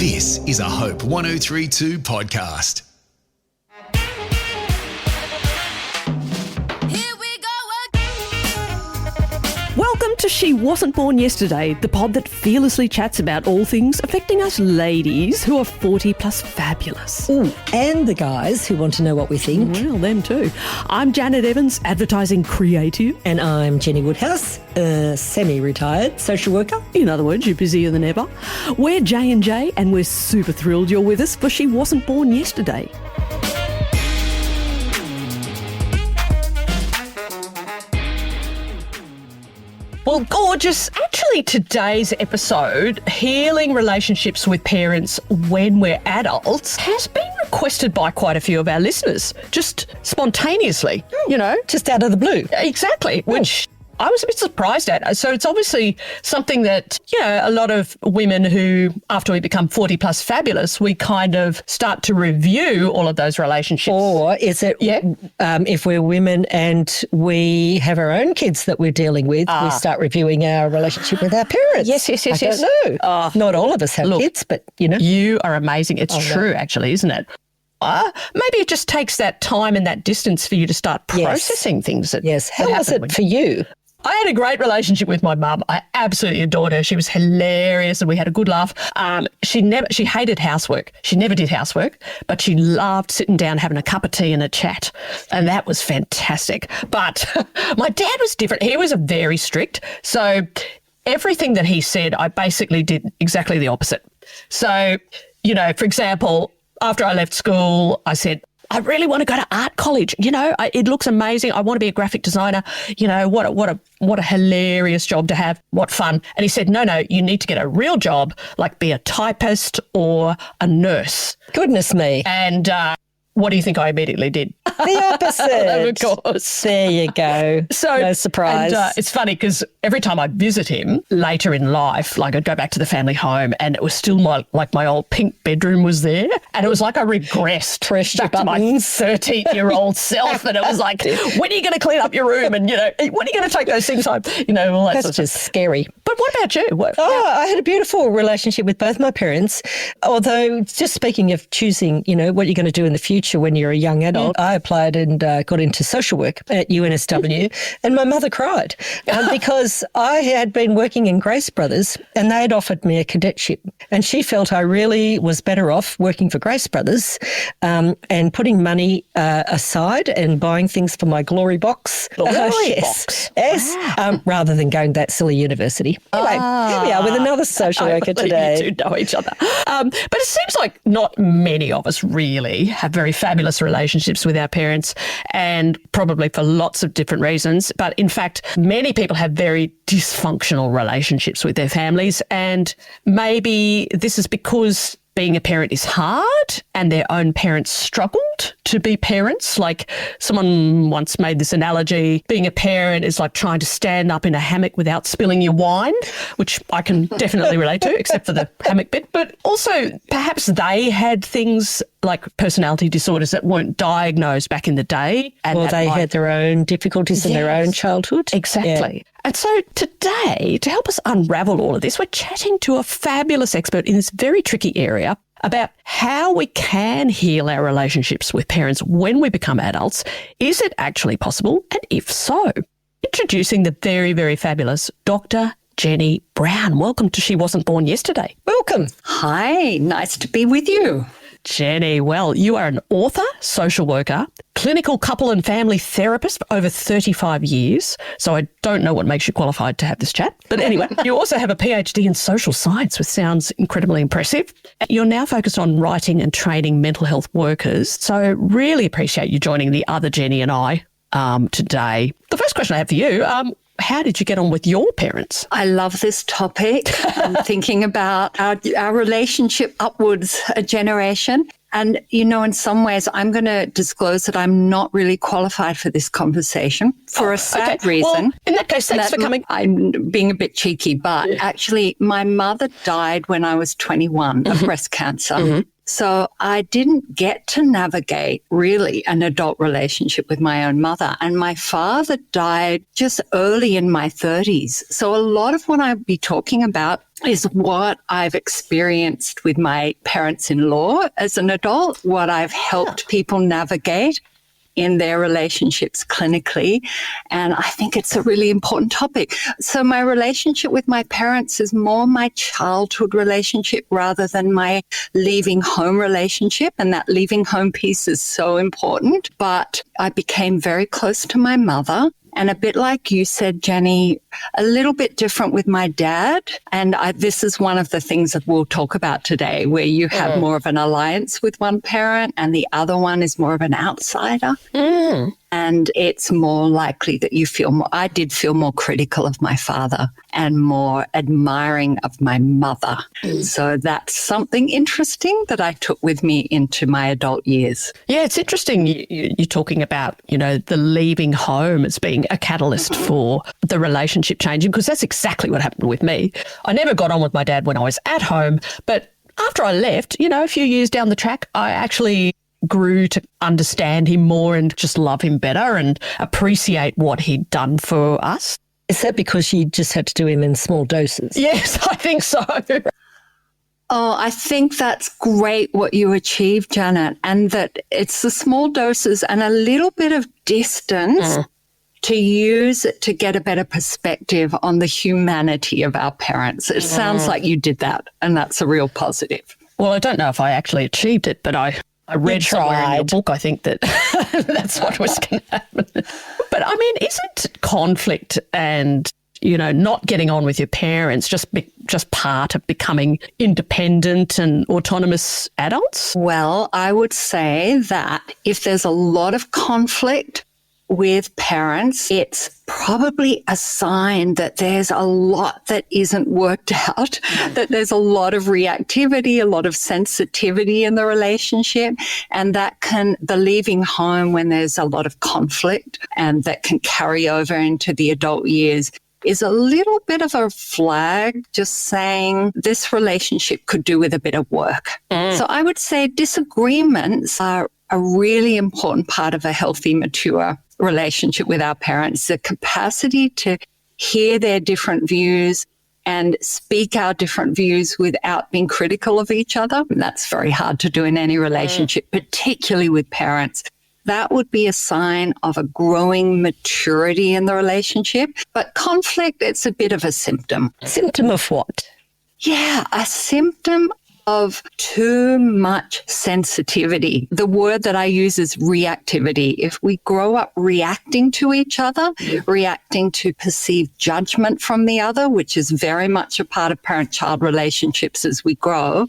This is a Hope 1032 podcast. Welcome to She Wasn't Born Yesterday, the pod that fearlessly chats about all things affecting us ladies who are 40 plus fabulous. Ooh, and the guys who want to know what we think. Well, them too. I'm Janet Evans, advertising creative. And I'm Jenny Woodhouse, a semi-retired social worker. In other words, you're busier than ever. We're J&J and we're super thrilled you're with us for She Wasn't Born Yesterday. Well, gorgeous. Actually, today's episode, Healing Relationships with Parents When We're Adults, has been requested by quite a few of our listeners, just spontaneously, you know. Just out of the blue. Exactly, which I was a bit surprised at. So it's obviously something that, you know, a lot of women who, after we become 40 plus fabulous, we kind of start to review all of those relationships. Or is it, if we're women and we have our own kids that we're dealing with, we start reviewing our relationship with our parents? Yes. I don't know. Not all of us have kids, but, you know. You are amazing. It's true, actually, isn't it? Maybe it just takes that time and that distance for you to start processing things. How was it for you? I had a great relationship with my mum. I absolutely adored her. She was hilarious and we had a good laugh. She hated housework. She never did housework, but she loved sitting down, having a cup of tea and a chat. And that was fantastic. But my dad was different. He was very strict. So everything that he said, I basically did exactly the opposite. So, you know, for example, after I left school, I said, I really want to go to art college. You know, it looks amazing. I want to be a graphic designer. You know, what a hilarious job to have. What fun. And he said, no, you need to get a real job, like be a typist or a nurse. Goodness me. And what do you think I immediately did? The opposite. Of course. There you go. So, no surprise. And, it's funny because every time I'd visit him later in life, like I'd go back to the family home and it was still my old pink bedroom was there. And it was like I regressed back to my 13-year-old self. And it was like, when are you going to clean up your room? And, you know, when are you going to take those things home? You know, all that That's sort of just scary. But what about you? I had a beautiful relationship with both my parents. Although, just speaking of choosing, you know, what you're going to do in the future when you're a young adult, I applied and got into social work at UNSW and my mother cried because I had been working in Grace Brothers and they had offered me a cadetship and she felt I really was better off working for Grace Brothers and putting money aside and buying things for my glory box. Box. Yes. Wow. Rather than going to that silly university. Anyway, here we are with another social worker today. You two know each other. But it seems like not many of us really have very fabulous relationships with our parents, and probably for lots of different reasons. But in fact, many people have very dysfunctional relationships with their families, and maybe this is because being a parent is hard and their own parents struggled to be parents. Like someone once made this analogy, being a parent is like trying to stand up in a hammock without spilling your wine, which I can definitely relate to, except for the hammock bit. But also perhaps they had things like personality disorders that weren't diagnosed back in the day. And they had their own difficulties in their own childhood. Exactly. Yeah. And so today, to help us unravel all of this, we're chatting to a fabulous expert in this very tricky area about how we can heal our relationships with parents when we become adults. Is it actually possible? And if so, introducing the very, very fabulous Dr. Jenny Brown. Welcome to She Wasn't Born Yesterday. Welcome. Hi, nice to be with you. Jenny, well, you are an author, social worker, clinical couple and family therapist for over 35 years. So I don't know what makes you qualified to have this chat. But anyway, you also have a PhD in social science, which sounds incredibly impressive. You're now focused on writing and training mental health workers. So really appreciate you joining the other Jenny and I today. The first question I have for you, how did you get on with your parents? I love this topic. I'm thinking about our relationship upwards a generation. And, you know, in some ways, I'm going to disclose that I'm not really qualified for this conversation for a sad reason. Well, in that case, thanks for coming. I'm being a bit cheeky, but actually, my mother died when I was 21 of breast cancer. Mm-hmm. So I didn't get to navigate really an adult relationship with my own mother. And my father died just early in my 30s. So a lot of what I'll be talking about is what I've experienced with my parents-in-law as an adult, what I've helped people navigate in their relationships clinically. And I think it's a really important topic. So my relationship with my parents is more my childhood relationship rather than my leaving home relationship. And that leaving home piece is so important. But I became very close to my mother. And a bit like you said, Jenny, a little bit different with my dad. And this is one of the things that we'll talk about today, where you have more of an alliance with one parent and the other one is more of an outsider. And it's more likely that you feel more, I did feel more critical of my father and more admiring of my mother. So that's something interesting that I took with me into my adult years. Yeah, it's interesting you're talking about, the leaving home as being a catalyst for the relationship changing, because that's exactly what happened with me. I never got on with my dad when I was at home, but after I left, a few years down the track, I actually grew to understand him more and just love him better and appreciate what he'd done for us. Is that because you just had to do him in small doses? Yes, I think so. Oh, I think that's great what you achieved, Janet, and that it's the small doses and a little bit of distance to use it to get a better perspective on the humanity of our parents. It sounds like you did that, and that's a real positive. Well, I don't know if I actually achieved it, but I read somewhere in your book, I think, that that's what was going to happen. But I mean, isn't conflict and, not getting on with your parents just part of becoming independent and autonomous adults? Well, I would say that if there's a lot of conflict with parents, it's probably a sign that there's a lot that isn't worked out, that there's a lot of reactivity, a lot of sensitivity in the relationship, and the leaving home when there's a lot of conflict and that can carry over into the adult years is a little bit of a flag, just saying this relationship could do with a bit of work. So I would say disagreements are a really important part of a healthy, mature relationship with our parents. The capacity to hear their different views and speak our different views without being critical of each other. And that's very hard to do in any relationship, particularly with parents. That would be a sign of a growing maturity in the relationship. But conflict, it's a bit of a symptom. Symptom of what? Yeah, a symptom of too much sensitivity. The word that I use is reactivity. If we grow up reacting to each other, reacting to perceived judgment from the other, which is very much a part of parent-child relationships as we grow,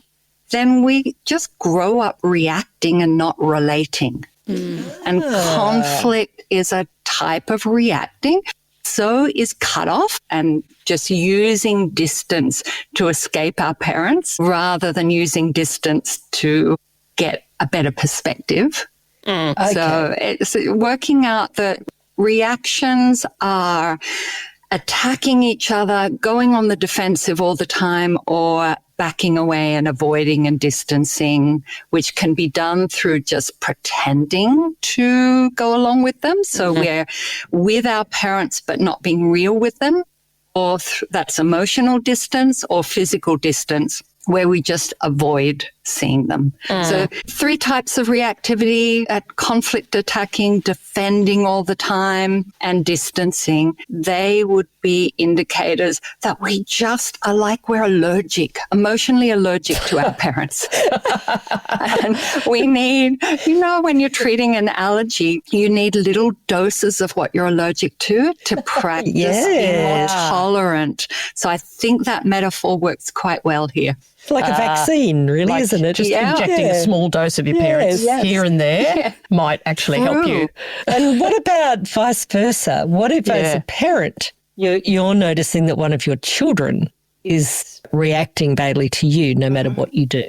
then we just grow up reacting and not relating. And conflict is a type of reacting. So is cutoff and just using distance to escape our parents rather than using distance to get a better perspective. Okay. So it's working out that reactions are attacking each other, going on the defensive all the time, or backing away and avoiding and distancing, which can be done through just pretending to go along with them. So we're with our parents but not being real with them, or that's emotional distance or physical distance where we just avoid seeing them. So 3 types of reactivity: at conflict attacking, defending all the time, and distancing. They would be indicators that we just are like we're allergic, emotionally allergic to our parents. And we need, when you're treating an allergy, you need little doses of what you're allergic to practice being more tolerant. So I think that metaphor works quite well here. It's like a vaccine, really, isn't it? Just injecting a small dose of your parents here and there might actually help you. And what about vice versa? What if as a parent, you're noticing that one of your children is reacting badly to you no matter what you do?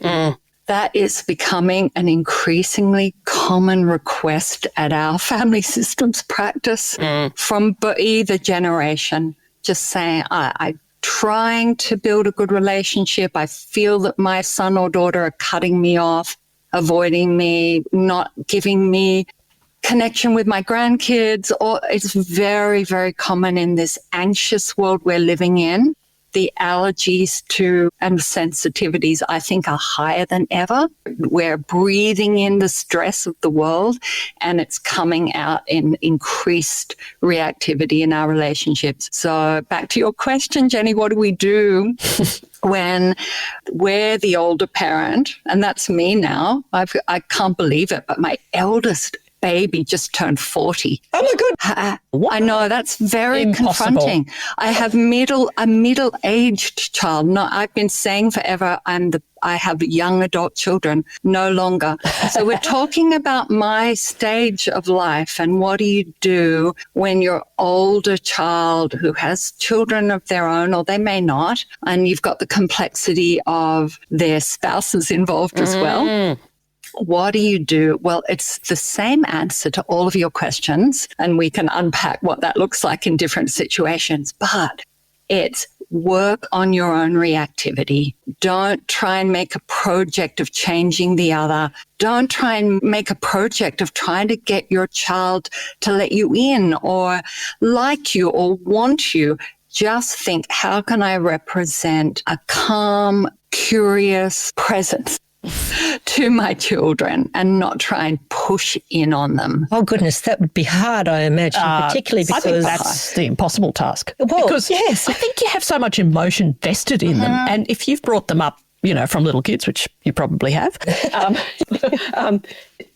That is becoming an increasingly common request at our family systems practice from either generation, just saying, I'm trying to build a good relationship. I feel that my son or daughter are cutting me off, avoiding me, not giving me connection with my grandkids. Or it's very, very common in this anxious world we're living in The allergies to and sensitivities, I think, are higher than ever. We're breathing in the stress of the world, and it's coming out in increased reactivity in our relationships. So back to your question, Jenny, what do we do when we're the older parent? And that's me now. I can't believe it, but my eldest baby just turned 40. Oh my God. I know, that's very Impossible. confronting. I have a middle-aged child. No, I've been saying forever I have young adult children, no longer. So we're talking about my stage of life, and what do you do when your older child who has children of their own, or they may not, and you've got the complexity of their spouses involved as well. What do you do? Well, it's the same answer to all of your questions, and we can unpack what that looks like in different situations, but it's work on your own reactivity. Don't try and make a project of changing the other. Don't try and make a project of trying to get your child to let you in or like you or want you. Just think, how can I represent a calm, curious presence to my children and not try and push in on them? Oh, goodness, that would be hard, I imagine, particularly because... I think that's the impossible task. Well, because yes. I think you have so much emotion vested in them. And if you've brought them up, from little kids, which you probably have,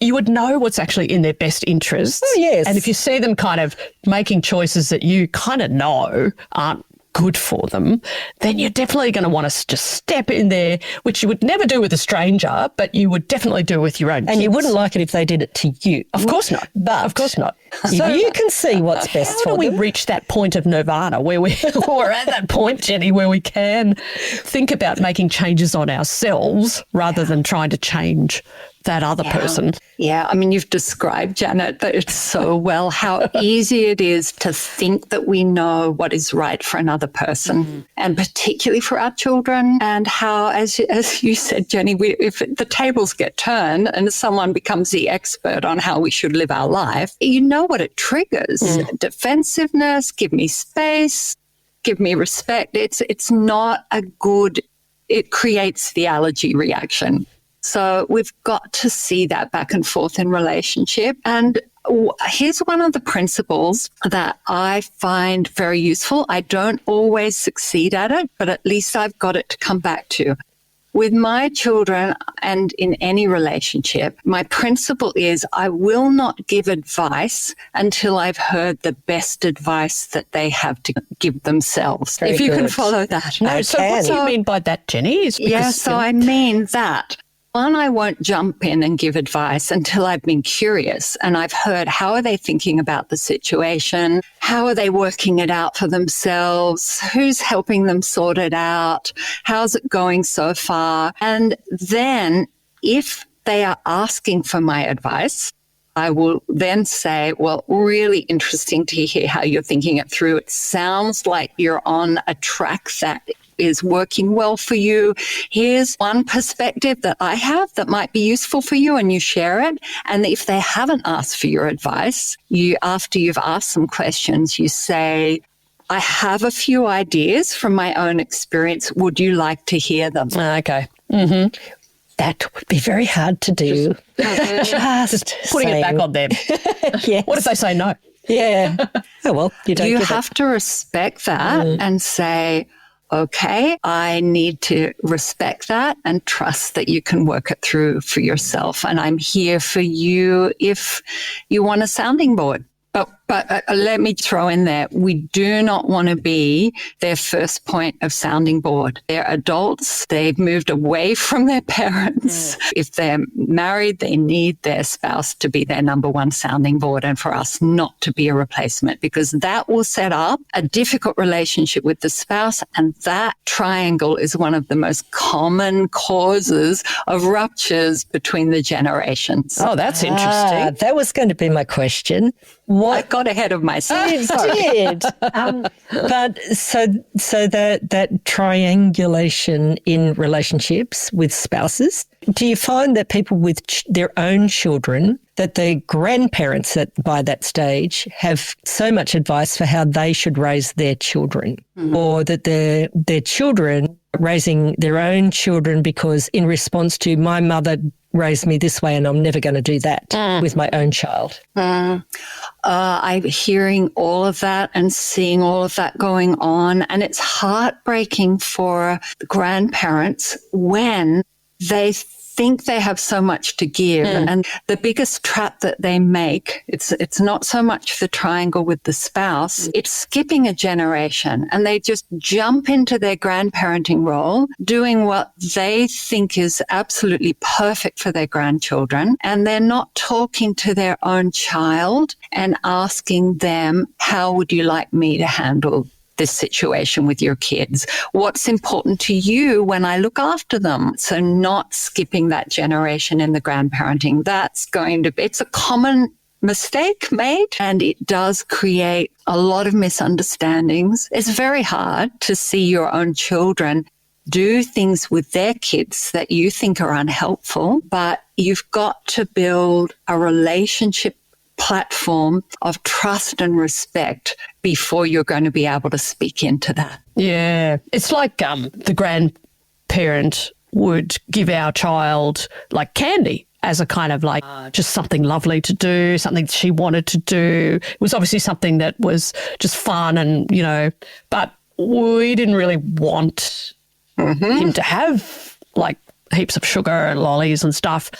you would know what's actually in their best interests. Oh, yes. And if you see them kind of making choices that you kind of know aren't good for them, then you're definitely going to want to just step in there, which you would never do with a stranger, but you would definitely do with your own kids. And you wouldn't like it if they did it to you. Of course not. But of course not. You can see what's best How for do we them. reach that point of nirvana where we're at that point, Jenny, where we can think about making changes on ourselves rather than trying to change that other person? Yeah, I mean, you've described, Janet, that it's so well how easy it is to think that we know what is right for another person, and particularly for our children, and how, as you said, Jenny, if the tables get turned and someone becomes the expert on how we should live our life, you know what it triggers. Defensiveness, give me space, give me respect. It's not a good, it creates the allergy reaction. So we've got to see that back and forth in relationship. And here's one of the principles that I find very useful. I don't always succeed at it, but at least I've got it to come back to. With my children and in any relationship, my principle is I will not give advice until I've heard the best advice that they have to give themselves. Very if you can good. follow that. I So what do you mean by that, Jenny? So I mean that. One, I won't jump in and give advice until I've been curious and I've heard how are they thinking about the situation? How are they working it out for themselves? Who's helping them sort it out? How's it going so far? And then if they are asking for my advice, I will then say, well, really interesting to hear how you're thinking it through. It sounds like you're on a track that is working well for you. Here's one perspective that I have that might be useful for you, and you share it. And if they haven't asked for your advice, after you've asked some questions, you say, I have a few ideas from my own experience. Would you like to hear them? Okay. That would be very hard to do. Just putting it back on them. Yes. What if they say no? Yeah. Oh, well, you don't You give have to respect that and say, okay, I need to respect that and trust that you can work it through for yourself. And I'm here for you if you want a sounding board. But let me throw in there, we do not want to be their first point of sounding board. They're adults. They've moved away from their parents. If they're married, they need their spouse to be their number one sounding board and for us not to be a replacement, because that will set up a difficult relationship with the spouse. And that triangle is one of the most common causes of ruptures between the generations. Oh, that's interesting. That was going to be my question. What got ahead of myself. You did. But so that triangulation in relationships with spouses, do you find that people with their own children, that the grandparents by that stage have so much advice for how they should raise their children, or that their children raising their own children because in response to my mother raised me this way and I'm never going to do that with my own child? I'm hearing all of that and seeing all of that going on. And it's heartbreaking for the grandparents when they think they have so much to give. And the biggest trap that they make, it's not so much the triangle with the spouse, it's skipping a generation, and they just jump into their grandparenting role, doing what they think is absolutely perfect for their grandchildren. And they're not talking to their own child and asking them, how would you like me to handle this situation with your kids? What's important to you when I look after them? So not skipping that generation in the grandparenting. It's a common mistake made, and it does create a lot of misunderstandings. It's very hard to see your own children do things with their kids that you think are unhelpful, but you've got to build a relationship platform of trust and respect before you're going to be able to speak into that. Yeah. It's like the grandparent would give our child like candy as a kind of like just something lovely to do, something she wanted to do. It was obviously something that was just fun and, but we didn't really want him to have like heaps of sugar and lollies and stuff.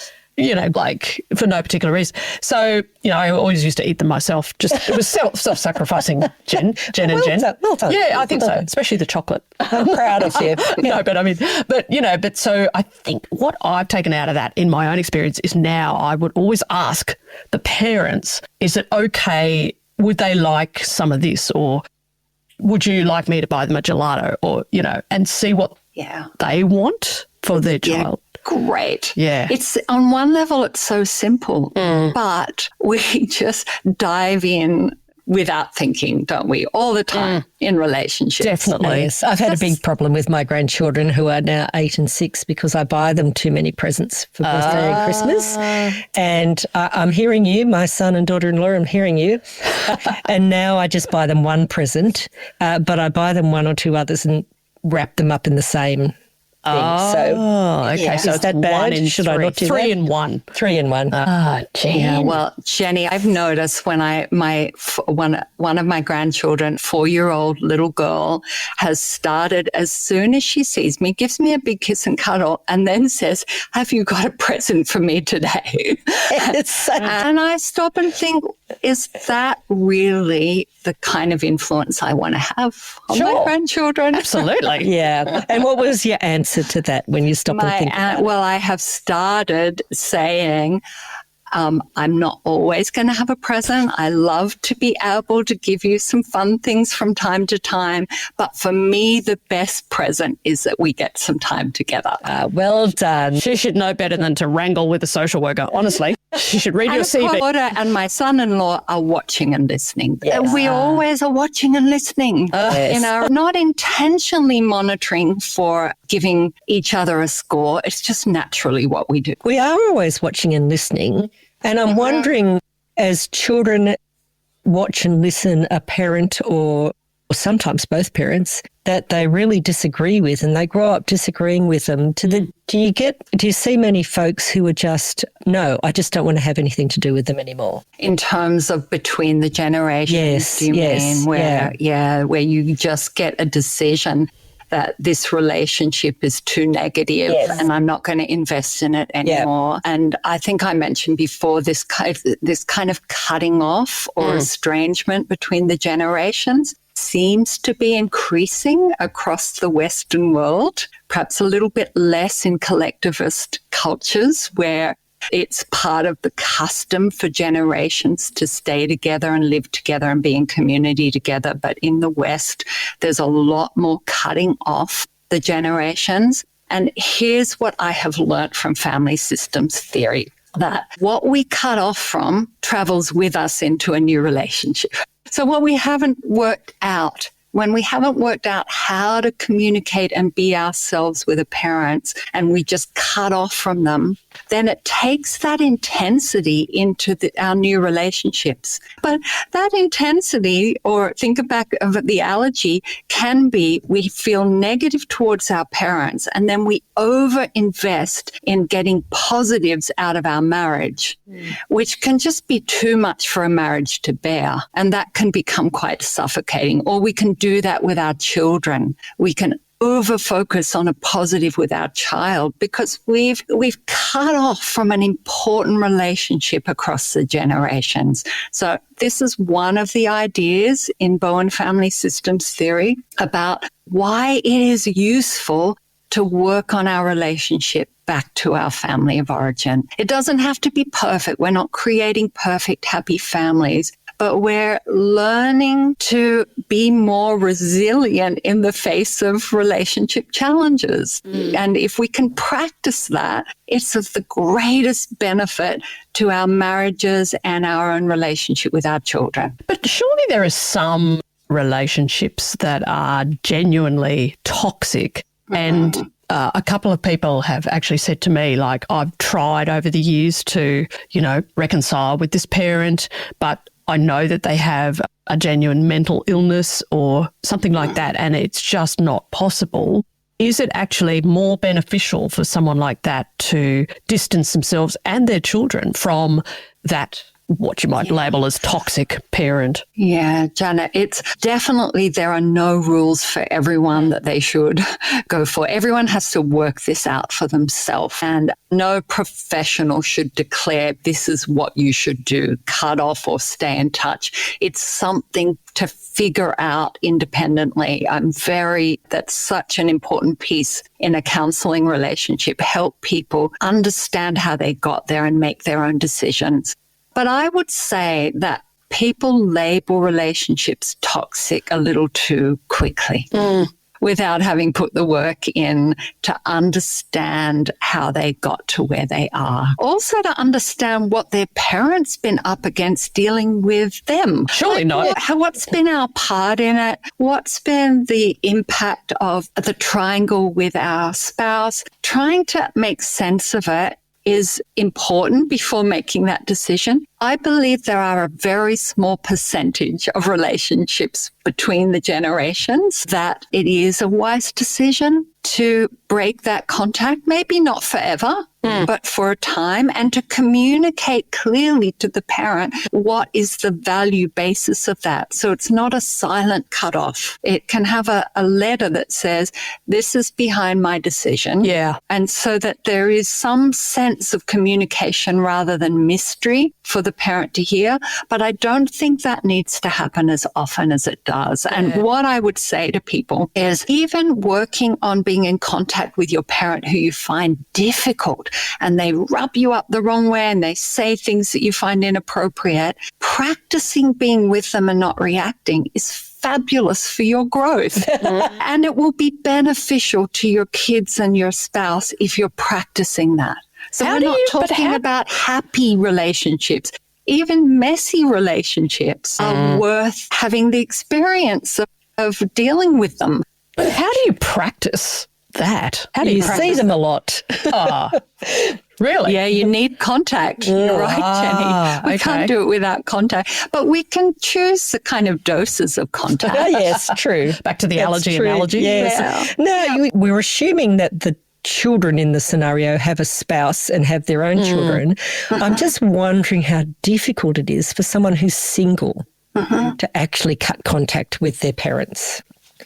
Like for no particular reason. So, I always used to eat them myself. Just it was self-sacrificing, Jen and Jen. Well done. Yeah, I think so, especially the chocolate. I'm proud of you. But so I think what I've taken out of that in my own experience is now I would always ask the parents, is it okay? Would they like some of this? Or would you like me to buy them a gelato? Or, and see what they want for their child. Great. Yeah. It's on one level, it's so simple, but we just dive in without thinking, don't we? All the time in relationships. Definitely. Yes. I've had a big problem with my grandchildren who are now 8 and 6 because I buy them too many presents for birthday and Christmas. And I'm hearing you, my son and daughter-in-law, I'm hearing you. And now I just buy them one present, but I buy them one or two others and wrap them up in the same thing. Okay. So is that bad? Should I not do that? 3 in 1. 3 in 1. Jen. Yeah, well, Jenny, I've noticed when one of my grandchildren, 4-year-old little girl, has started as soon as she sees me, gives me a big kiss and cuddle, and then says, "Have you got a present for me today?" And I stop and think, is that really the kind of influence I want to have on my grandchildren? Absolutely. Yeah. And what was your answer to that when you stopped and think about it? Well, I have started saying, I'm not always going to have a present. I love to be able to give you some fun things from time to time. But for me, the best present is that we get some time together. Well done. She should know better than to wrangle with a social worker, honestly. She should read your CV. My daughter and my son-in-law are watching and listening. Yes. We always are watching and listening. Not intentionally monitoring for giving each other a score. It's just naturally what we do. We are always watching and listening. And I'm wondering, as children watch and listen a parent or sometimes both parents that they really disagree with and they grow up disagreeing with them, do you see many folks who are just, no, I just don't want to have anything to do with them anymore? In terms of between the generations, yes, do you mean? Where you just get a decision that this relationship is too negative and I'm not going to invest in it anymore. Yeah. And I think I mentioned before this kind of cutting off or estrangement between the generations seems to be increasing across the Western world, perhaps a little bit less in collectivist cultures where it's part of the custom for generations to stay together and live together and be in community together. But in the West, there's a lot more cutting off the generations. And here's what I have learnt from family systems theory. that what we cut off from travels with us into a new relationship. So what we haven't worked out, when we haven't worked out how to communicate and be ourselves with a parent and we just cut off from them, then it takes that intensity into our new relationships. But that intensity, or think back of the allergy, can be we feel negative towards our parents and then we over-invest in getting positives out of our marriage, which can just be too much for a marriage to bear. And that can become quite suffocating. Or we can do that with our children. We can over focus on a positive with our child because we've cut off from an important relationship across the generations. So this is one of the ideas in Bowen family systems theory about why it is useful to work on our relationship back to our family of origin. It doesn't have to be perfect. We're not creating perfect, happy families, but we're learning to be more resilient in the face of relationship challenges. And if we can practice that, it's of the greatest benefit to our marriages and our own relationship with our children. But surely there are some relationships that are genuinely toxic. And a couple of people have actually said to me, like, I've tried over the years to, reconcile with this parent, but I know that they have a genuine mental illness or something like that, and it's just not possible. Is it actually more beneficial for someone like that to distance themselves and their children from that, what you might label as toxic parent? Yeah, Janet, it's definitely, there are no rules for everyone that they should go for. Everyone has to work this out for themselves, and no professional should declare this is what you should do, cut off or stay in touch. It's something to figure out independently. That's such an important piece in a counseling relationship, help people understand how they got there and make their own decisions. But I would say that people label relationships toxic a little too quickly without having put the work in to understand how they got to where they are. Also to understand what their parents been up against dealing with them. Surely not. What's been our part in it? What's been the impact of the triangle with our spouse? Trying to make sense of it is important before making that decision. I believe there are a very small percentage of relationships between the generations that it is a wise decision to break that contact, maybe not forever, but for a time, and to communicate clearly to the parent what is the value basis of that. So it's not a silent cutoff. It can have a letter that says, this is behind my decision. Yeah. And so that there is some sense of communication rather than mystery for the parent to hear. But I don't think that needs to happen as often as it does. Yeah. And what I would say to people is even working on being in contact with your parent who you find difficult and they rub you up the wrong way and they say things that you find inappropriate, practicing being with them and not reacting is fabulous for your growth. And it will be beneficial to your kids and your spouse if you're practicing that. So we're not talking about happy relationships. Even messy relationships are worth having the experience of dealing with them. But how do you practice that? How do you see them a lot? Really? Yeah, you need contact. You're right, Jenny. We can't do it without contact. But we can choose the kind of doses of contact. Yes, true. Back to the allergy analogy. Yes. Yeah. No, we're assuming that the children in the scenario have a spouse and have their own children. I'm just wondering how difficult it is for someone who's single to actually cut contact with their parents.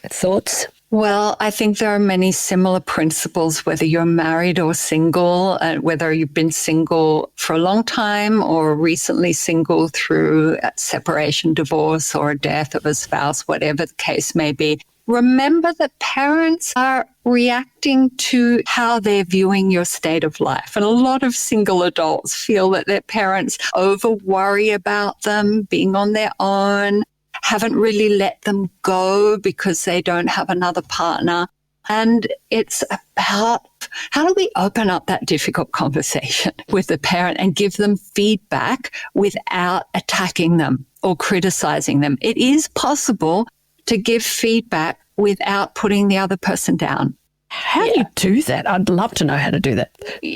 Thoughts? Well, I think there are many similar principles, whether you're married or single, whether you've been single for a long time or recently single through separation, divorce, or a death of a spouse, whatever the case may be. Remember that parents are reacting to how they're viewing your state of life. And a lot of single adults feel that their parents over worry about them being on their own, haven't really let them go because they don't have another partner. And it's about How do we open up that difficult conversation with the parent and give them feedback without attacking them or criticizing them? It is possible to give feedback without putting the other person down. How do you do that? I'd love to know how to do that.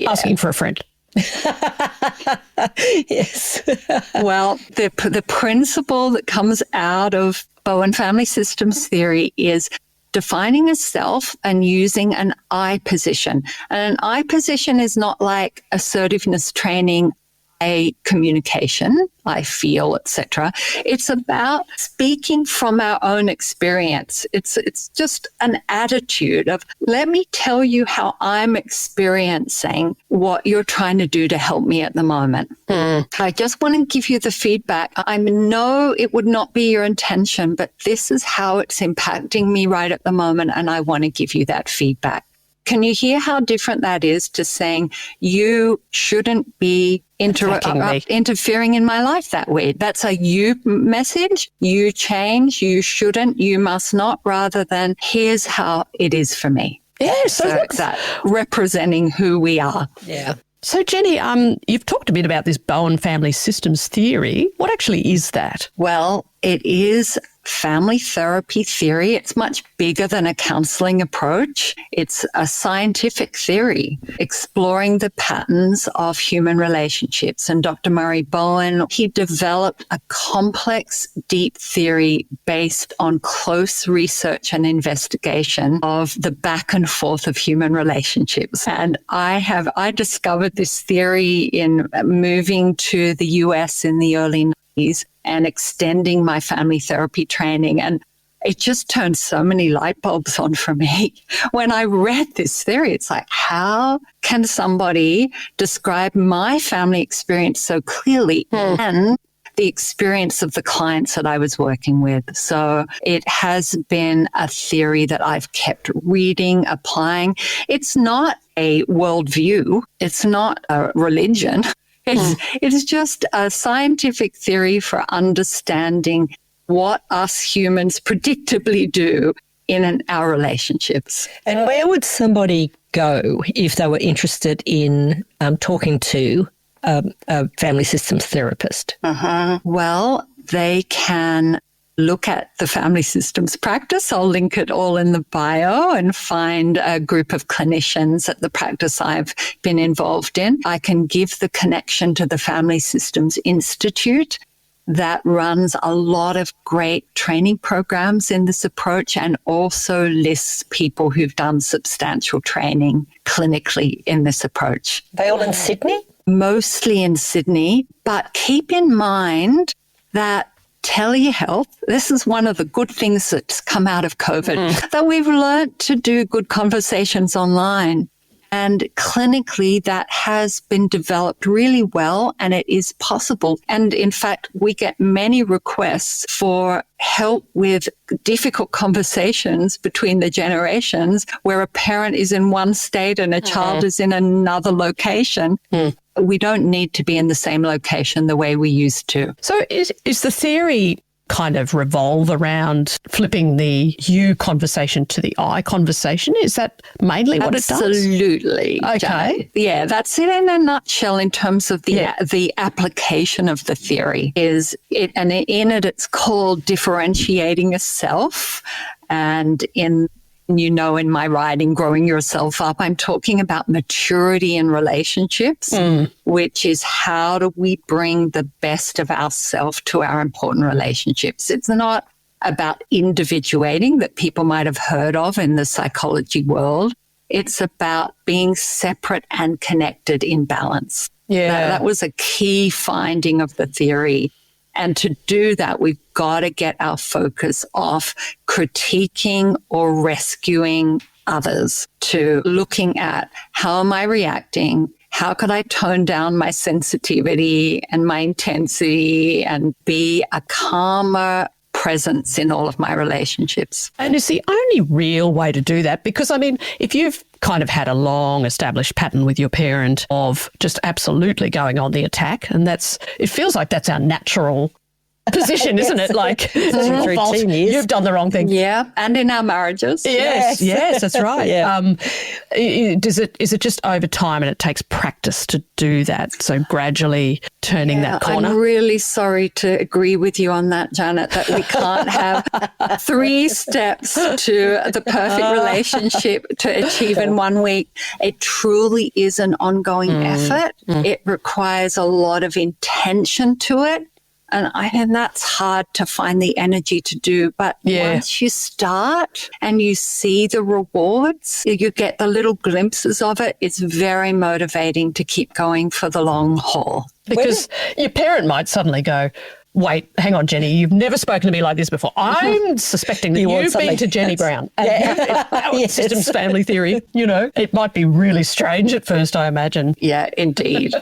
Asking for a friend. Yes. Well, the principle that comes out of Bowen family systems theory is defining a self and using an I position. And an I position is not like assertiveness training, a communication, I feel, etc. It's about speaking from our own experience. It's just an attitude of, let me tell you how I'm experiencing what you're trying to do to help me at the moment. I just want to give you the feedback. I know it would not be your intention, but this is how it's impacting me right at the moment, and I want to give you that feedback. Can you hear how different that is to saying you shouldn't be interfering in my life that way? That's a you message. You change, you shouldn't, you must not, rather than here's how it is for me. Yeah, so that representing who we are. Yeah. So, Jenny, you've talked a bit about this Bowen family systems theory. What actually is that? Well, it is family therapy theory. It's much bigger than a counseling approach. It's a scientific theory exploring the patterns of human relationships. And Dr. Murray Bowen, he developed a complex, deep theory based on close research and investigation of the back and forth of human relationships. And I discovered this theory in moving to the US in the early 90s and extending my family therapy training. And it just turned so many light bulbs on for me. When I read this theory, it's like, how can somebody describe my family experience so clearly and the experience of the clients that I was working with? So it has been a theory that I've kept reading, applying. It's not a worldview. It's not a religion. It's just a scientific theory for understanding what us humans predictably do in our relationships. And where would somebody go if they were interested in talking to a family systems therapist? Well, they can look at the family systems practice. I'll link it all in the bio and find a group of clinicians at the practice I've been involved in. I can give the connection to the Family Systems Institute that runs a lot of great training programs in this approach and also lists people who've done substantial training clinically in this approach. They all in Sydney? Mostly in Sydney, but keep in mind that telehealth, this is one of the good things that's come out of COVID, that we've learned to do good conversations online. And clinically, that has been developed really well, and it is possible. And in fact, we get many requests for help with difficult conversations between the generations where a parent is in one state and a child is in another location. We don't need to be in the same location the way we used to. So is the theory kind of revolve around flipping the you conversation to the I conversation? Is that mainly what it does? Absolutely. Okay. Janet. Yeah, that's it in a nutshell in terms of the application of the theory. And in it, it's called differentiating a self. And in my writing, Growing Yourself Up, I'm talking about maturity in relationships, which is how do we bring the best of ourselves to our important relationships. It's not about individuating that people might have heard of in the psychology world. It's about being separate and connected in balance. Yeah. That was a key finding of the theory. And to do that, we've got to get our focus off critiquing or rescuing others to looking at how am I reacting? How could I tone down my sensitivity and my intensity and be a calmer presence in all of my relationships? And it's the only real way to do that, because, I mean, if you've kind of had a long established pattern with your parent of just absolutely going on the attack, and it feels like that's our natural position, isn't it? Like, it's your fault. 13 years. You've done the wrong thing. Yeah, and in our marriages. Yes, that's right. Yeah. Is it just over time and it takes practice to do that? So gradually turning that corner? I'm really sorry to agree with you on that, Janet, that we can't have 3 steps to the perfect relationship to achieve in 1 week. It truly is an ongoing effort. It requires a lot of intention to it. And that's hard to find the energy to do. But once you start and you see the rewards, you get the little glimpses of it, it's very motivating to keep going for the long haul. Because your parent might suddenly go, wait, hang on, Jenny, you've never spoken to me like this before. I'm suspecting that you've been to Jenny Brown. And systems family theory, it might be really strange at first, I imagine. Yeah, indeed.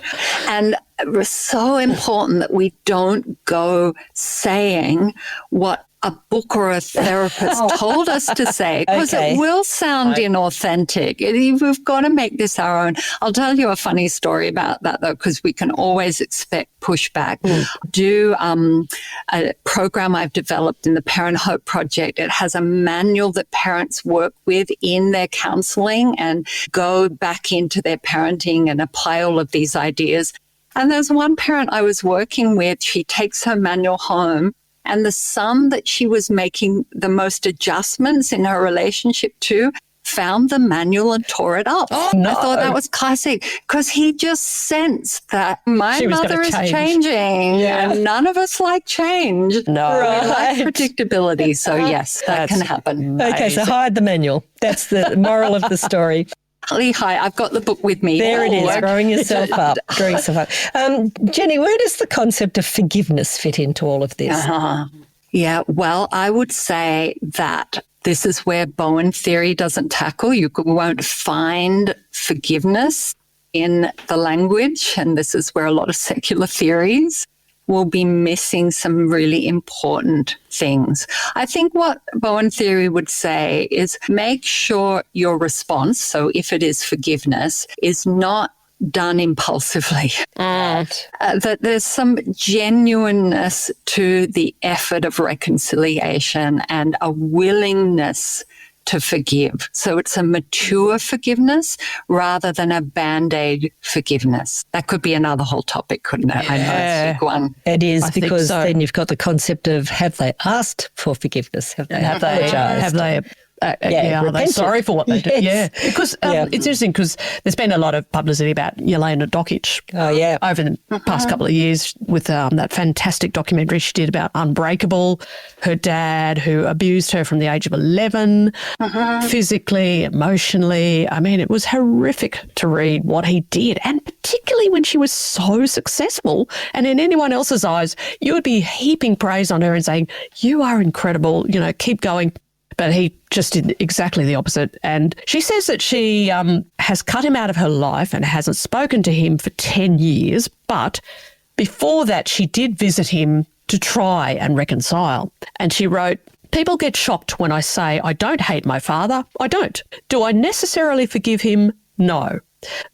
And it's so important that we don't go saying what a book or a therapist told us to say, because it will sound inauthentic. We've got to make this our own. I'll tell you a funny story about that, though, because we can always expect pushback. Do a program I've developed in the Parent Hope Project. It has a manual that parents work with in their counseling and go back into their parenting and apply all of these ideas. And there's one parent I was working with, she takes her manual home, and the son that she was making the most adjustments in her relationship to found the manual and tore it up. Oh, no. I thought that was classic because he just sensed that my mother is changing and none of us like change. No. We like predictability. So yes, that can happen. Okay, so hide the manual. That's the moral of the story. Hi, I've got the book with me. There it is, growing yourself up. Jenny, where does the concept of forgiveness fit into all of this? Yeah, well, I would say that this is where Bowen theory doesn't tackle. You won't find forgiveness in the language, and this is where a lot of secular theories will be missing some really important things. I think what Bowen theory would say is make sure your response, so if it is forgiveness, is not done impulsively. That there's some genuineness to the effort of reconciliation and a willingness to forgive. So it's a mature forgiveness rather than a Band-Aid forgiveness. That could be another whole topic, couldn't it? I know it's a big one. It is, because then you've got the concept of, have they asked for forgiveness? Have they apologized? Are they sorry for what they do? Yeah, because it's interesting because there's been a lot of publicity about Yelena Dokic over the past couple of years with that fantastic documentary she did about Unbreakable, her dad who abused her from the age of 11, physically, emotionally. I mean, it was horrific to read what he did, and particularly when she was so successful and in anyone else's eyes, you would be heaping praise on her and saying, you are incredible, keep going. But he just did exactly the opposite. And she says that she has cut him out of her life and hasn't spoken to him for 10 years. But before that, she did visit him to try and reconcile. And she wrote, people get shocked when I say I don't hate my father. I don't. Do I necessarily forgive him? No.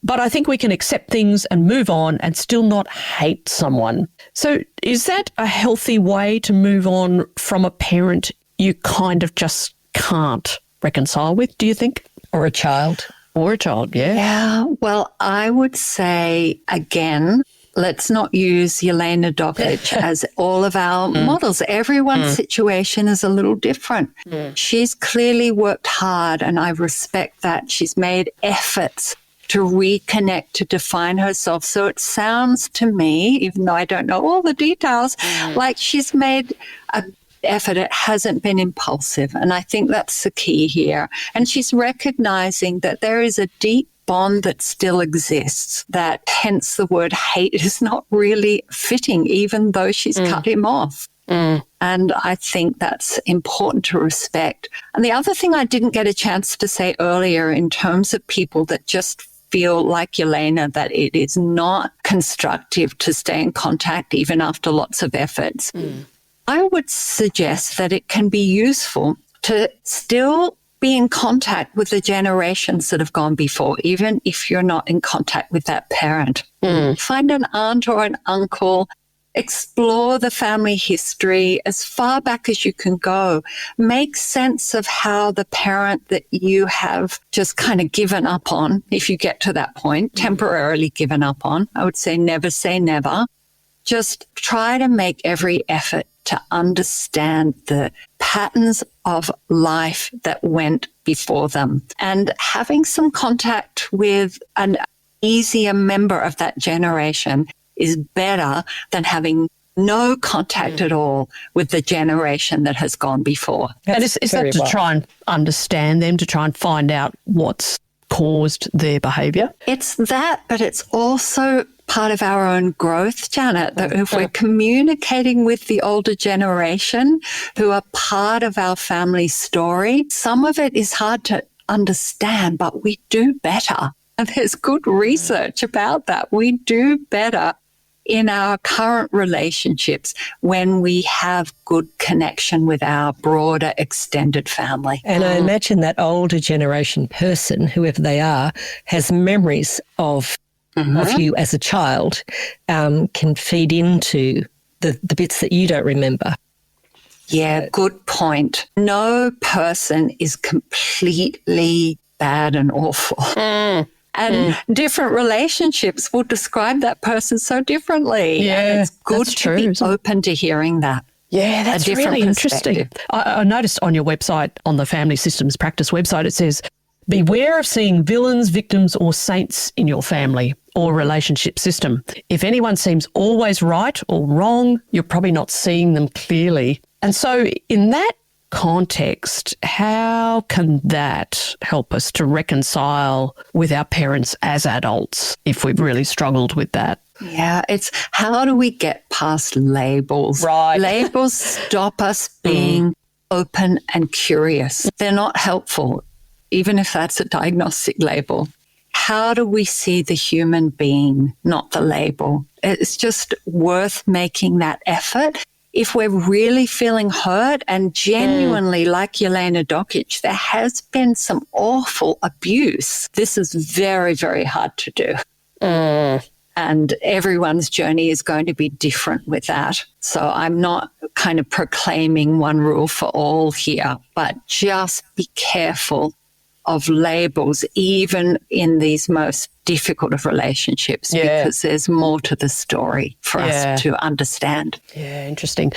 But I think we can accept things and move on and still not hate someone. So is that a healthy way to move on from a parent you kind of just can't reconcile with, do you think? Or a child. Yeah, well, I would say, again, let's not use Yelena Dokic as all of our models. Everyone's situation is a little different. She's clearly worked hard, and I respect that. She's made efforts to reconnect, to define herself. So it sounds to me, even though I don't know all the details, like she's made a effort. It hasn't been impulsive. And I think that's the key here. And she's recognizing that there is a deep bond that still exists, that hence the word hate is not really fitting, even though she's cut him off. And I think that's important to respect. And the other thing I didn't get a chance to say earlier in terms of people that just feel like Yelena, that it is not constructive to stay in contact even after lots of efforts. I would suggest that it can be useful to still be in contact with the generations that have gone before, even if you're not in contact with that parent. Find an aunt or an uncle Explore the family history as far back as you can go. Make sense of how the parent that you have just kind of given up on, if you get to that point, temporarily given up on. I would say never. Just try to make every effort to understand the patterns of life that went before them. And having some contact with an easier member of that generation is better than having no contact at all with the generation that has gone before. And is that to try and understand them, to try and find out what's caused their behaviour? It's that, but it's also part of our own growth, Janet, that if we're communicating with the older generation who are part of our family story, some of it is hard to understand, but we do better. And there's good research about that. We do better in our current relationships when we have good connection with our broader extended family. And I imagine that older generation person, whoever they are, has memories of you as a child, can feed into the bits that you don't remember. Yeah, good point. No person is completely bad and awful. And different relationships will describe that person so differently. Yeah, and it's good that's to true, be isn't it? open to hearing that. Yeah, that's A different really interesting. I noticed on your website, on the Family Systems Practice website, it says, beware of seeing villains, victims or saints in your family or relationship system. If anyone seems always right or wrong, you're probably not seeing them clearly. And so in that context, how can that help us to reconcile with our parents as adults if we've really struggled with that? Yeah, it's how do we get past labels? Right. Labels stop us being open and curious. They're not helpful, even if that's a diagnostic label. How do we see the human being, not the label? It's just worth making that effort. If we're really feeling hurt and genuinely, like Yelena Dokic, there has been some awful abuse. This is very, very hard to do. And everyone's journey is going to be different with that. So I'm not kind of proclaiming one rule for all here, but just be careful of labels, even in these most difficult of relationships, because there's more to the story for us to understand. Yeah, interesting.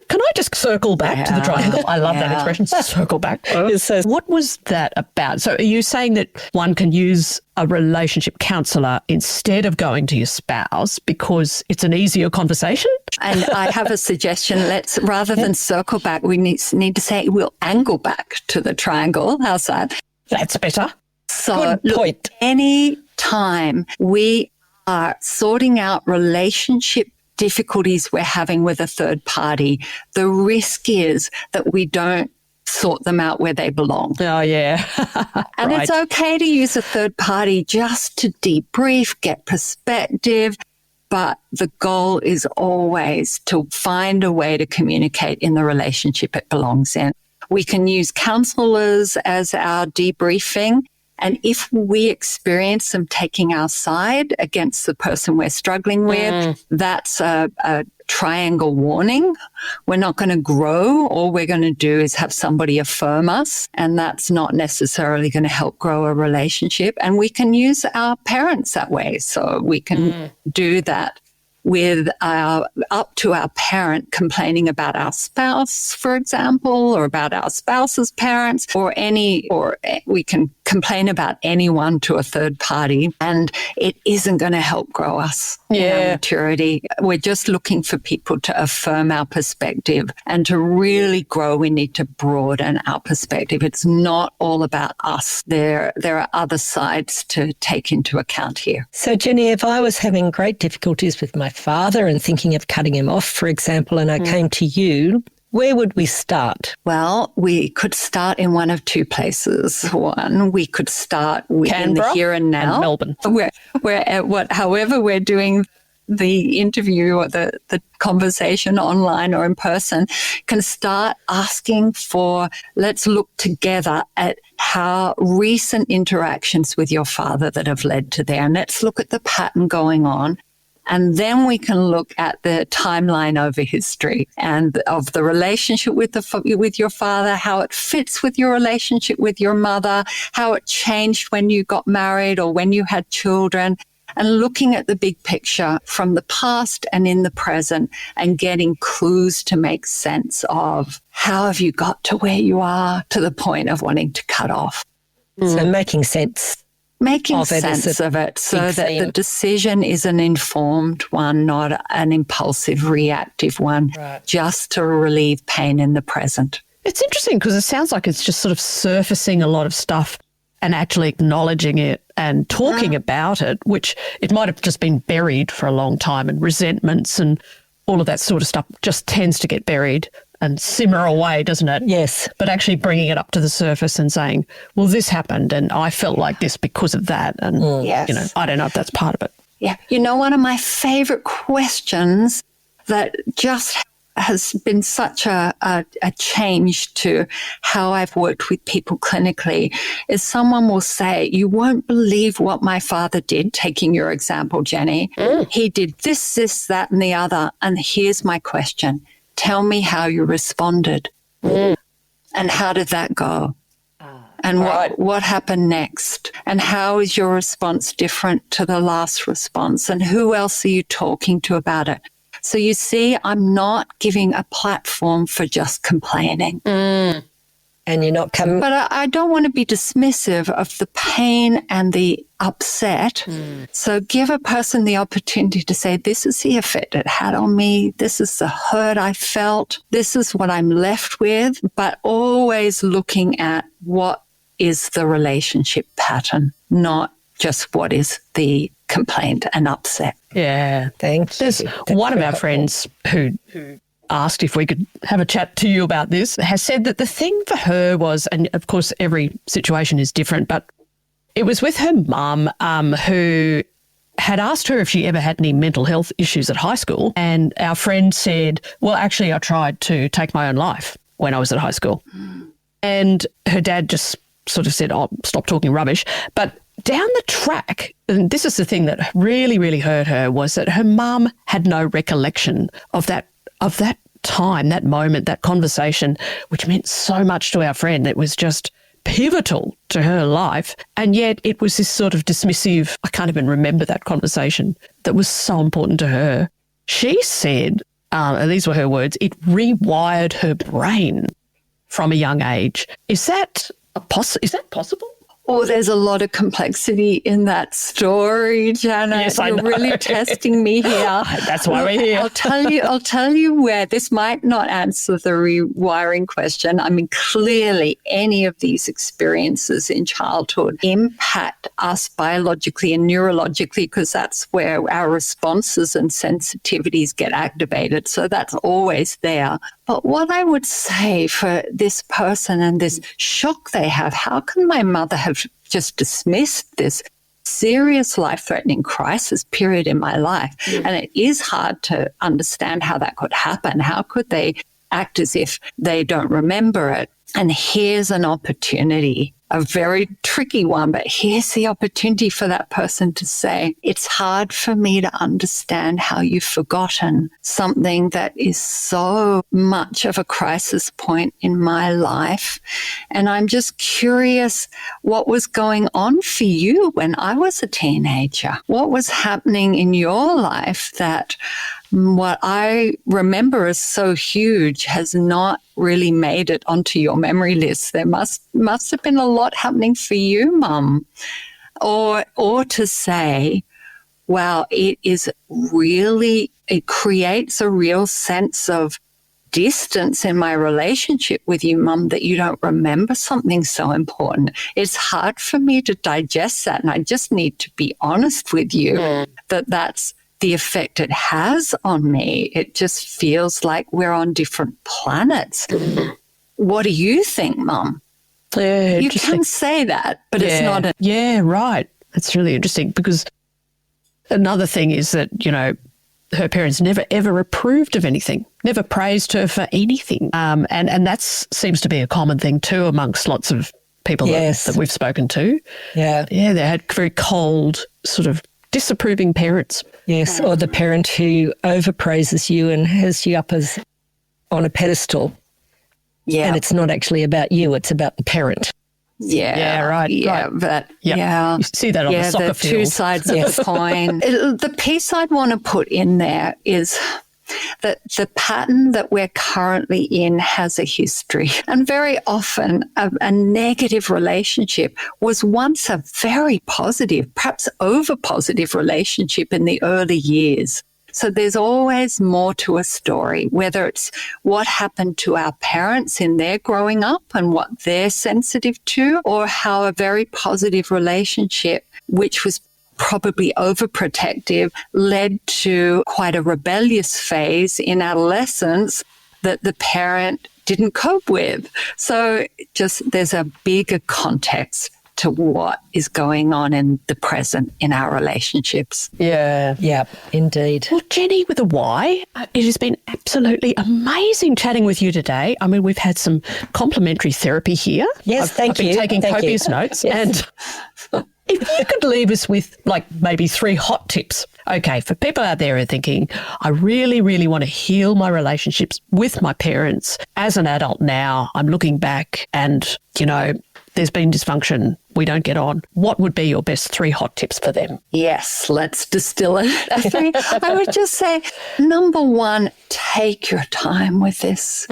Can I just circle back to the triangle? I love that expression, circle back. So what was that about? So are you saying that one can use a relationship counsellor instead of going to your spouse because it's an easier conversation? And I have a suggestion. Let's, rather than circle back, we need to say we'll angle back to the triangle. How's that? That's better. So Good point. Any time we are sorting out relationship difficulties we're having with a third party, the risk is that we don't sort them out where they belong. Oh, yeah. And it's okay to use a third party just to debrief, get perspective. But the goal is always to find a way to communicate in the relationship it belongs in. We can use counselors as our debriefing. And if we experience them taking our side against the person we're struggling with, that's a triangle warning. We're not going to grow. All we're going to do is have somebody affirm us. And that's not necessarily going to help grow a relationship. And we can use our parents that way. So we can do that with up to our parent complaining about our spouse, for example, or about our spouse's parents, or we can complain about anyone to a third party, and it isn't going to help grow us in our maturity. We're just looking for people to affirm our perspective, and to really grow, we need to broaden our perspective. It's not all about us. There are other sides to take into account here. So, Jenny, if I was having great difficulties with my father and thinking of cutting him off, for example, and I came to you, where would we start? Well, we could start in one of two places. One, we could start in the here and now. And Melbourne. However we're doing the interview or the conversation online or in person, can start asking for, let's look together at how recent interactions with your father that have led to there. And let's look at the pattern going on. And then we can look at the timeline over history and of the relationship with your father, how it fits with your relationship with your mother, how it changed when you got married or when you had children, and looking at the big picture from the past and in the present and getting clues to make sense of how have you got to where you are to the point of wanting to cut off. So making sense. Making sense of it so that the decision is an informed one, not an impulsive, reactive one, just to relieve pain in the present. It's interesting because it sounds like it's just sort of surfacing a lot of stuff and actually acknowledging it and talking about it, which it might have just been buried for a long time, and resentments and all of that sort of stuff just tends to get buried and simmer away, doesn't it? Yes. But actually bringing it up to the surface and saying, well, this happened and I felt like this because of that. And, Yes. you know, I don't know if that's part of it. Yeah. You know, one of my favorite questions that just has been such a change to how I've worked with people clinically is someone will say, you won't believe what my father did, taking your example, Jenny. He did this, that, and the other. And here's my question. Tell me how you responded. And how did that go? And what happened next? And how is your response different to the last response? And who else are you talking to about it? So you see, I'm not giving a platform for just complaining. And you're not coming. But I don't want to be dismissive of the pain and the upset. So give a person the opportunity to say, this is the effect it had on me. This is the hurt I felt. This is what I'm left with. But always looking at what is the relationship pattern, not just what is the complaint and upset. Yeah. Thanks. There's one of our friends who asked if we could have a chat to you about this, has said that the thing for her was, and of course every situation is different, but it was with her mum who had asked her if she ever had any mental health issues at high school. And our friend said, well, actually, I tried to take my own life when I was at high school. And her dad just sort of said, oh, stop talking rubbish. But down the track, and this is the thing that really, really hurt her, was that her mum had no recollection of that time, that moment, that conversation, which meant so much to our friend. It was just pivotal to her life. And yet it was this sort of dismissive, I can't even remember that conversation, that was so important to her. She said, and these were her words, it rewired her brain from a young age. Is that possible? Oh, there's a lot of complexity in that story, Janet. Yes, I You're know. really testing me here. That's why we're here. I'll tell you where this might not answer the rewiring question. I mean, clearly any of these experiences in childhood impact us biologically and neurologically because that's where our responses and sensitivities get activated. So that's always there. But what I would say for this person and this shock they have, how can my mother have just dismissed this serious life-threatening crisis period in my life? And it is hard to understand how that could happen. How could they act as if they don't remember it? And here's an opportunity, a very tricky one, but here's the opportunity for that person to say, it's hard for me to understand how you've forgotten something that is so much of a crisis point in my life. And I'm just curious what was going on for you when I was a teenager. What was happening in your life that what I remember as so huge has not really made it onto your memory list? There must have been a lot happening for you, Mum. Or to say, wow, it creates a real sense of distance in my relationship with you, Mum, that you don't remember something so important. It's hard for me to digest that. And I just need to be honest with you that that's the effect it has on me. It just feels like we're on different planets. What do you think, Mum? Yeah, You can say that, but it's not. Yeah, right. That's really interesting because another thing is that, you know, her parents never, ever approved of anything, never praised her for anything. And that seems to be a common thing too amongst lots of people that we've spoken to. Yeah. Yeah, they had very cold, sort of disapproving parents. Yes, or the parent who overpraises you and has you up as on a pedestal. Yeah. And it's not actually about you, it's about the parent. Yeah. Yeah, right, Yeah. right. But Yep. yeah. You see that on the soccer the field. two sides of the coin. The piece I'd want to put in there is that the pattern that we're currently in has a history. And very often a negative relationship was once a very positive, perhaps over positive relationship in the early years. So there's always more to a story, whether it's what happened to our parents in their growing up and what they're sensitive to, or how a very positive relationship, which was probably overprotective, led to quite a rebellious phase in adolescence that the parent didn't cope with. So just there's a bigger context to what is going on in the present in our relationships. Yeah. Yeah, indeed. Well, Jenny with a Y, it has been absolutely amazing chatting with you today. I mean, we've had some complimentary therapy here. Yes, I've been taking copious notes. Yes. And if you could leave us with like maybe 3 hot tips. Okay, for people out there who are thinking, I really, really want to heal my relationships with my parents. As an adult now, I'm looking back and, you know, there's been dysfunction. We don't get on. What would be your best 3 hot tips for them? Yes, let's distill it. I would just say, number 1, take your time with this.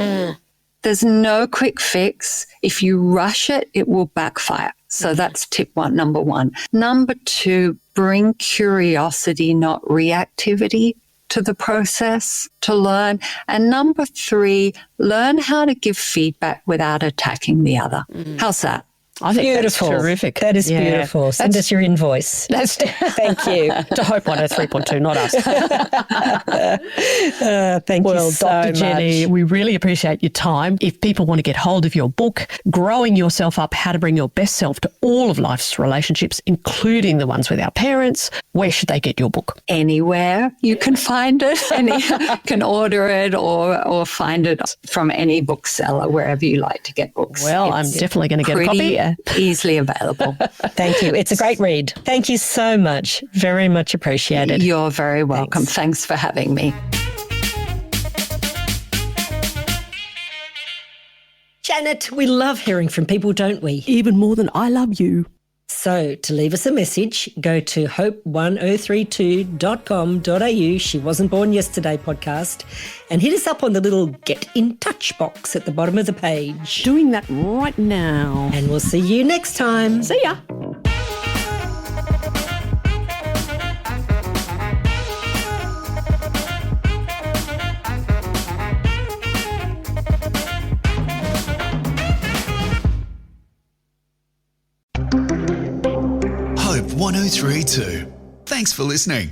There's no quick fix. If you rush it, it will backfire. So that's tip 1, number 1. Number 2, bring curiosity, not reactivity to the process to learn. And number 3, learn how to give feedback without attacking the other. How's that? I think Beautiful. that's terrific. That is Yeah. beautiful. Send us your invoice. That's Thank you. to Hope 103.2, not us. Thank Well, you so Dr. much. Jenny, we really appreciate your time. If people want to get hold of your book, Growing Yourself Up, How to Bring Your Best Self to All of Life's Relationships, including the ones with our parents, where should they get your book? Anywhere you can find it. You can order it or find it from any bookseller, wherever you like to get books. Well, I'm definitely going to get a copy. Easily available. Thank you. It's a great read. Thank you so much. Very much appreciated. You're very welcome. Thanks for having me. Janet, we love hearing from people, don't we? Even more than I love you. So to leave us a message, go to hope1032.com.au, She Wasn't Born Yesterday podcast, and hit us up on the little get in touch box at the bottom of the page. Doing that right now. And we'll see you next time. See ya. Hope 1032. Thanks for listening.